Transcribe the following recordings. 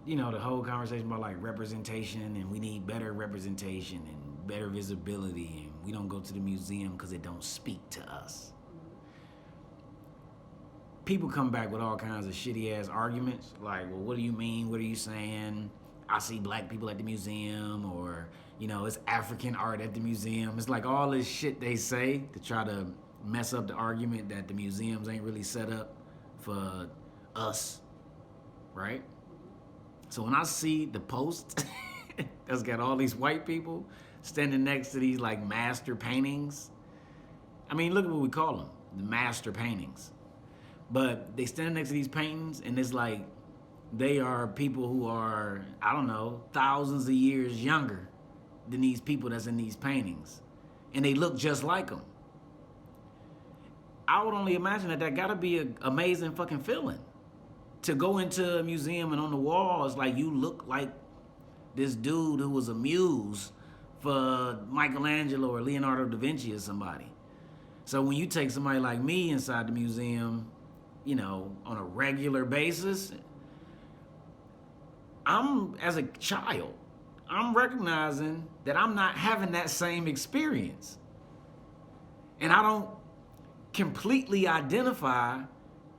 you know, the whole conversation about like representation and we need better representation and better visibility and we don't go to the museum because it don't speak to us. People come back with all kinds of shitty ass arguments like, well, what do you mean? What are you saying? I see black people at the museum, or, you know, it's African art at the museum. It's like all this shit they say to try to mess up the argument that the museums ain't really set up for us, right? So when I see the post that's got all these white people standing next to these like master paintings, I mean, look at what we call them, the master paintings. But they stand next to these paintings and it's like they are people who are, I don't know, thousands of years younger than these people that's in these paintings. And they look just like them. I would only imagine that that gotta be an amazing fucking feeling. To go into a museum and on the walls, like you look like this dude who was a muse for Michelangelo or Leonardo da Vinci or somebody. So when you take somebody like me inside the museum, you know, on a regular basis, as a child, I'm recognizing that I'm not having that same experience. And I don't completely identify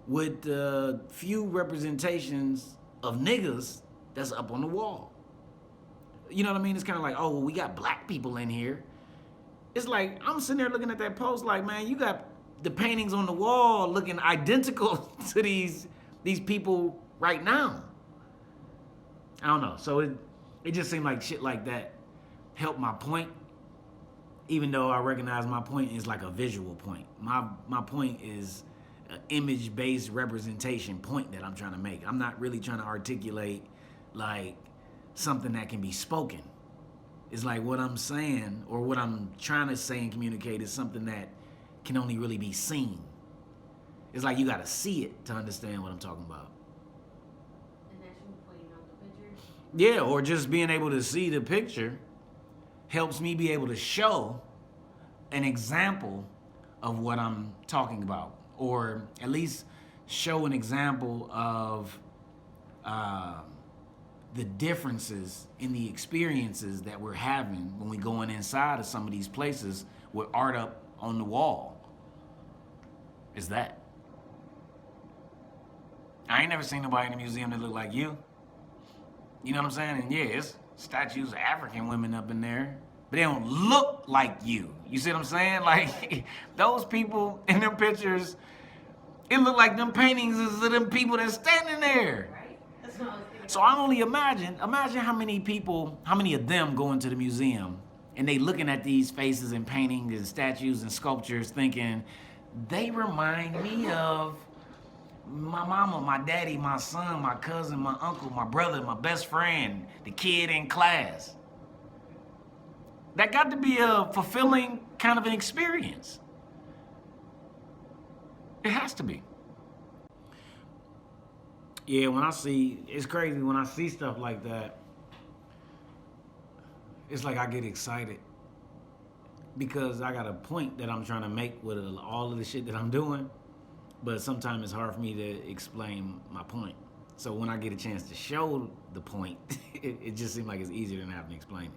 with the few representations of niggas that's up on the wall. You know what I mean? It's kind of like, oh, well, we got black people in here. It's like, I'm sitting there looking at that post like, man, you got the paintings on the wall looking identical to these people right now. I don't know. So it just seemed like shit like that helped my point, even though I recognize my point is like a visual point. My point is an image-based representation point that I'm trying to make. I'm not really trying to articulate like something that can be spoken. It's like what I'm saying or what I'm trying to say and communicate is something that can only really be seen. It's like you gotta see it to understand what I'm talking about. And that's you pointing out the picture? Yeah, or just being able to see the picture helps me be able to show an example of what I'm talking about, or at least show an example of the differences in the experiences that we're having when we going inside of some of these places with art up on the wall. Is that? I ain't never seen nobody in the museum that look like you. You know what I'm saying? And yeah, it's statues of African women up in there, but they don't look like you. You see what I'm saying? Like, those people in them pictures, it look like them paintings is of them people that's standing there. Right? That's what I was thinking. So I only imagine how many people, how many of them go into the museum and they looking at these faces and paintings and statues and sculptures thinking, they remind me of my mama, my daddy, my son, my cousin, my uncle, my brother, my best friend, the kid in class. That got to be a fulfilling kind of an experience. It has to be. Yeah, it's crazy when I see stuff like that, it's like I get excited because I got a point that I'm trying to make with all of the shit that I'm doing, but sometimes it's hard for me to explain my point. So when I get a chance to show the point, it just seems like it's easier than having to explain it.